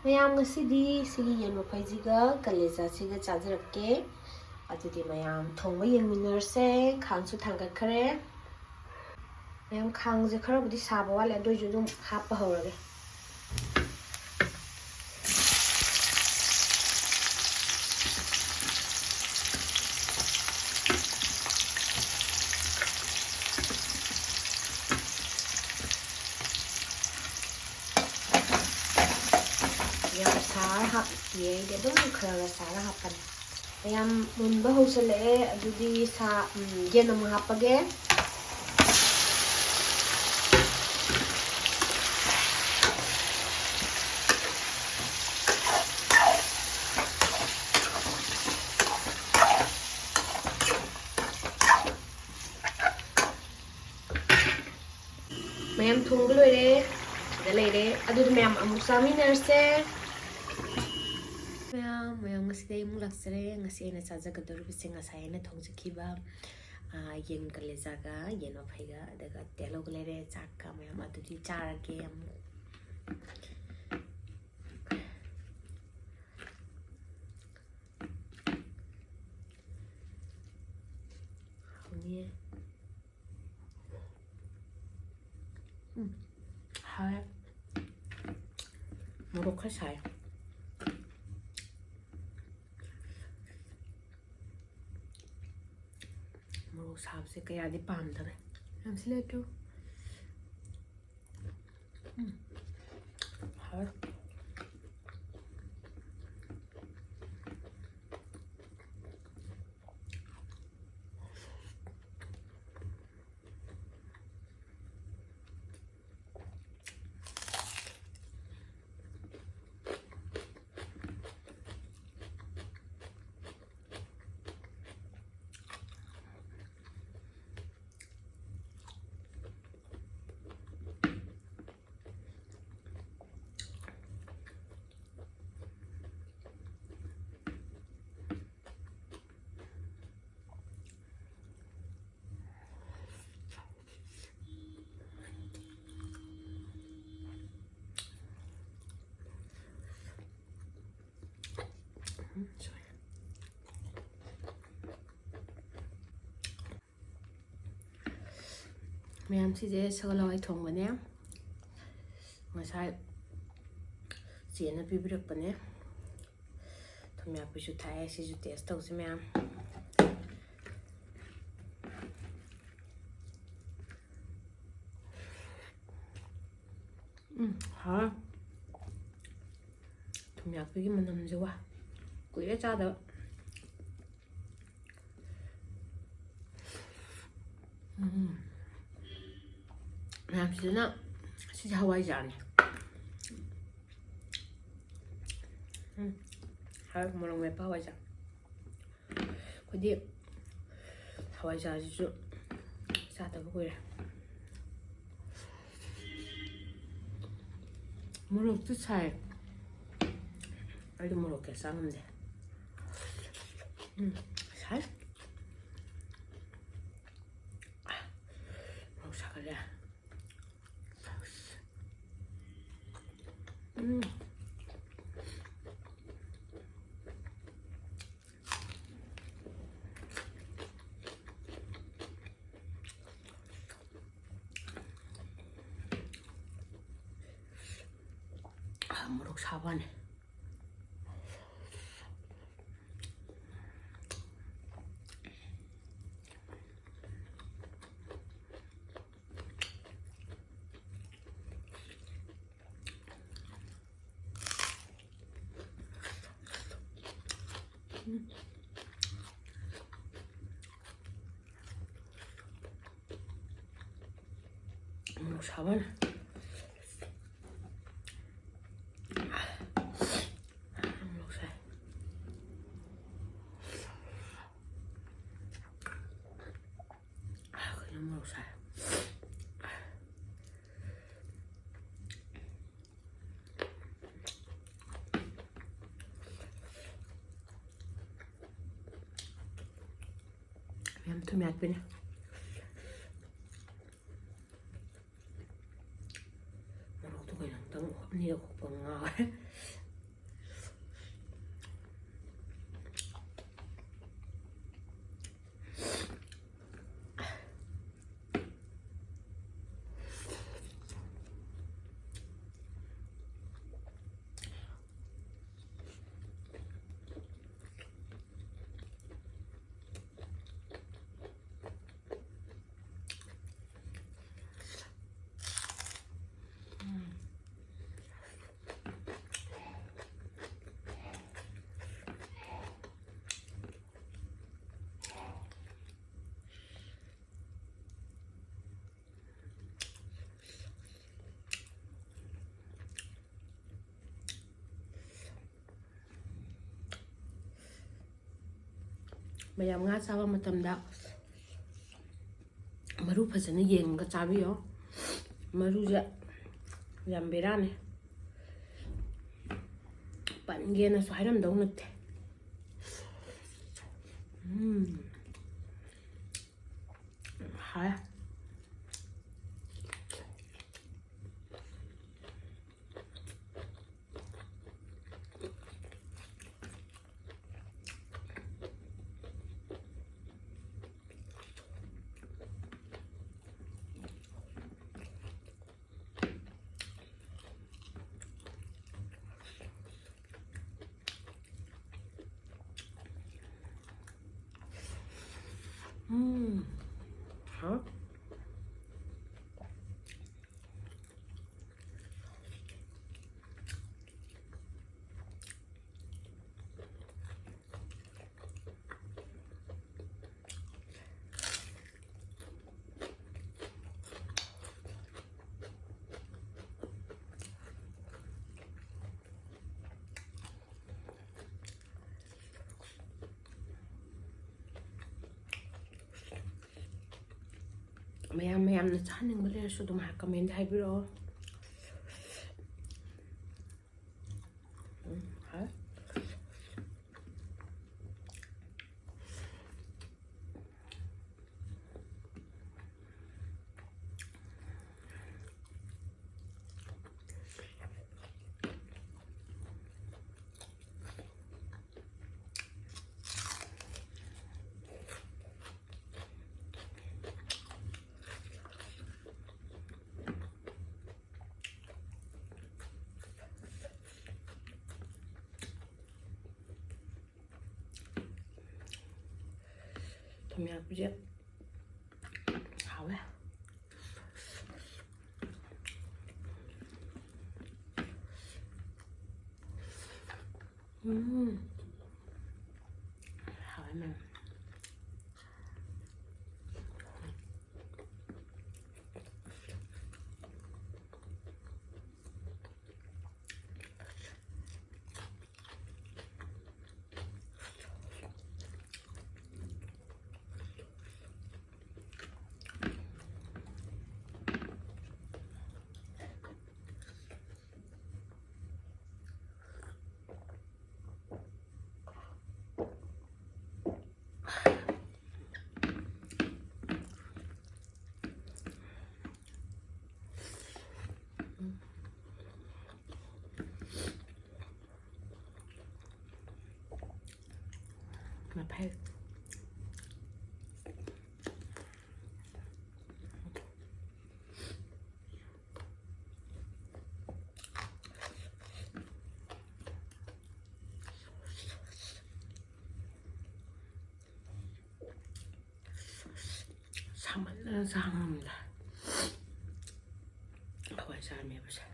ꯃꯌꯥꯝ ꯉꯁꯤꯗꯤ ꯁꯤꯒꯤ ꯌꯦꯟ ꯃꯐꯩꯁꯤꯒ ꯀꯂꯦꯖꯥꯁꯤꯒ ꯆꯥꯖꯔꯛꯀꯦ ꯑꯗꯨꯗꯤ ꯃꯌꯥꯝ ꯊꯣꯡꯕ ꯌꯦꯡꯃꯤꯟꯅꯔꯁꯦ ꯈꯥꯡꯁꯨ ꯊꯥꯡꯒꯠꯈ꯭ꯔꯦ ꯃꯌꯥꯝ ꯈꯥꯡꯁꯦ ꯈꯔꯕꯨꯗꯤ ꯁꯥꯕ ꯋꯥꯠꯂꯦ ꯑꯗꯨꯏꯁꯨ ꯑꯗꯨꯝ ꯍꯥꯞꯄ ꯍꯧꯔꯒꯦ ꯌꯥꯝ ꯁꯥꯔ ꯍꯥꯞꯄꯤꯌꯦ ꯑꯩꯗꯤ ꯑꯗꯨꯝ ꯈꯔ ꯁꯥꯔ ꯍꯥꯞꯄꯅꯤ ꯃꯌꯥꯝ ꯃꯨꯟꯕ ꯍꯧꯁꯜꯂꯛꯑꯦ ꯑꯗꯨꯗꯤ ꯌꯦꯟ ꯑꯃꯨꯛ ꯍꯥꯞꯄꯒꯦ ꯃꯌꯥꯝ ꯊꯣꯡꯕ ꯂꯣꯏꯔꯦ ꯁꯤꯗ ꯂꯩꯔꯦ ꯑꯗꯨꯗꯤ ꯃꯌꯥꯝ ꯑꯃꯨꯛ ꯆꯥꯃꯤꯟꯅꯔꯁꯦ ꯃꯌꯥꯝ ꯉꯁꯤꯗꯤ ꯑꯃꯨꯛ ꯂꯥꯛꯆꯔꯦ ꯉꯁꯤ ꯑꯩꯅ ꯆꯥꯖꯒꯗꯧꯔꯤꯕꯁꯦ ꯉꯁꯥꯏ ꯑꯩꯅ ꯊꯣꯡꯖꯈꯤꯕ ꯌꯦꯟ ꯀꯂꯦꯖꯥꯒ ꯌꯦꯟ ꯃꯐꯩꯒ ꯑꯗꯨꯒ ꯇꯦꯜꯍꯧꯒ ꯂꯩꯔꯦ ꯆꯥꯛꯀ ꯃꯌꯥꯝ ꯑꯗꯨꯗꯤ ꯆꯥꯔꯒꯦ ꯑꯃꯨꯛ ꯍꯥꯎꯅꯤꯌꯦ ꯍꯥꯎꯋꯦ ꯃꯣꯔꯣꯛ ꯈꯔ ꯁꯥꯏ ꯃꯣꯔꯣꯛ ꯁꯥꯕꯁꯦ ꯀꯌꯥꯗꯤ ꯄꯥꯝꯗꯕꯅꯦ ꯌꯥꯝ ꯁꯤꯜꯂꯦꯇꯣ ꯍꯥꯎꯋꯦ ꯃꯌꯥꯝꯁꯤꯁꯦ ꯁꯒꯣꯜ ꯍꯋꯥꯏ ꯊꯣꯡꯕꯅꯦ ꯉꯁꯥꯏ ꯆꯦꯅ ꯄꯤꯕꯤꯔꯛꯄꯅꯦ ꯊꯨꯝ ꯌꯥꯛꯄꯤꯁꯨ ꯊꯥꯛꯑꯦ ꯁꯤꯁꯨ ꯇꯦꯁ ꯇꯧꯁꯤ ꯃꯌꯥꯝ ꯍꯥꯎꯋꯦ ꯊꯨꯝ ꯌꯥꯛꯄꯤꯒꯤ ꯃꯅꯝꯁꯦ ꯋꯥ ꯀꯨꯏꯔꯦ ꯆꯥꯗꯕ ꯃꯌꯥꯝꯁꯤꯗꯅ ꯁꯤꯁꯦ ꯍꯋꯥꯏꯖꯥꯔꯅꯤ ꯍꯋꯥꯏ ꯃꯣꯔꯣꯛ ꯃꯦꯠꯄ ꯍꯋꯥꯏꯖꯥꯔ ꯑꯩꯈꯣꯏꯗꯤ ꯍꯋꯥꯏꯖꯥꯔꯁꯤꯁꯨ ꯆꯥꯗꯕ ꯀꯨꯏꯔꯦ ꯃꯣꯔꯣꯛꯇꯨ ꯁꯥꯏ ꯑꯩꯗꯤ ꯃꯣꯔꯣꯛ ꯀꯌꯥ ꯆꯥ ꯉꯝꯗꯦ ꯁꯥꯏ ꯃꯣꯔꯣꯛ ꯁꯥꯒꯠꯂꯦ ꯃꯣꯔꯣꯛ ꯁꯥꯕꯅꯦ ꯃꯣꯔꯣꯛ ꯁꯥꯕꯅꯦ ꯃꯣꯔꯣꯛ ꯁꯥꯏ 그냥 먹어 살. 얌tum이 안 빼냐? 뭐라도 그냥 너무 언니가 국방 나와. ꯃꯌꯥꯝ ꯉꯥ ꯆꯥꯕ ꯃꯇꯝꯗ ꯃꯔꯨ ꯐꯖꯅ ꯌꯦꯡꯉꯒ ꯆꯥꯕꯤꯌꯣ ꯃꯔꯨꯁꯦ ꯌꯥꯝ ꯕꯦꯔꯥꯅꯦ ꯄꯟꯒꯦꯅꯁꯨ ꯍꯥꯏꯔꯝꯗꯧ ꯅꯠꯇꯦ ꯍꯥꯏ 하? ꯃꯌꯥꯝꯅ ꯆꯥꯅꯤꯡꯕ ꯂꯩꯔꯁꯨ ꯑꯗꯨꯝ ꯀꯃꯦꯟꯗ ꯍꯥꯏꯕꯤꯔꯛꯑꯣ ꯍꯥꯏ ꯊꯨꯝ ꯌꯥꯛꯄꯤꯁꯦ ꯍꯥꯎꯋꯦ hảo mà ผ็ 사만난 상합니다. hawaiisan 해보자.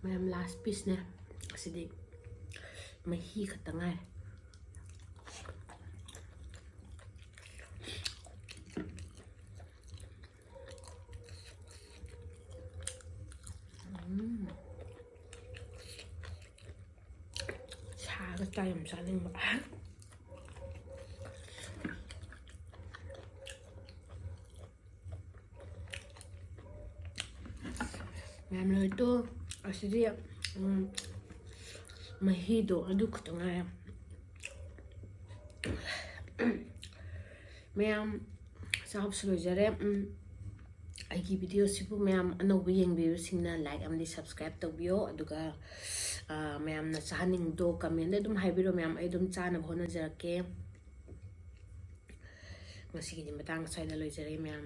ꯃꯌꯥꯝ ꯂꯥꯁ ꯄꯤꯁꯅꯦ ꯑꯁꯤꯗꯤ ꯃꯍꯤ ꯈꯛꯇ ꯉꯥꯏꯔꯦ ꯁꯥꯒ ꯆꯥ ꯌꯥꯝ ꯆꯥꯅꯤꯡꯕ ꯃꯌꯥꯝ ꯂꯣꯏꯇꯣ ꯑꯁꯤꯗꯤ ꯃꯍꯤꯗꯣ ꯑꯗꯨ ꯈꯛꯇ ꯉꯥꯏꯔꯦ ꯃꯌꯥꯝ ꯆꯥꯕꯁꯨ ꯂꯣꯏꯖꯔꯦ ꯑꯩꯒꯤ ꯚꯤꯗꯤꯑꯣꯁꯤꯕꯨ ꯃꯌꯥꯝ ꯑꯅꯧꯕ ꯌꯦꯡꯕꯤꯕꯁꯤꯡꯅ ꯂꯥꯏꯛ ꯑꯃꯗꯤ ꯁꯕꯁꯀ꯭ꯔꯥꯏꯕ ꯇꯧꯕꯤꯌꯣ ꯑꯗꯨꯒ ꯃꯌꯥꯝꯅ ꯆꯥꯍꯟꯅꯤꯡꯕꯗꯣ ꯀꯃꯦꯟꯗ ꯑꯗꯨꯝ ꯍꯥꯏꯕꯤꯔꯣ ꯃꯌꯥꯝ ꯑꯩ ꯑꯗꯨꯝ ꯆꯥꯅꯕ ꯍꯣꯠꯅꯖꯔꯛꯀꯦ ꯉꯁꯤꯒꯤꯗꯤ ꯃꯇꯥꯡ ꯑꯁ꯭ꯋꯥꯏꯗ ꯂꯣꯏꯖꯔꯦ ꯃꯌꯥꯝ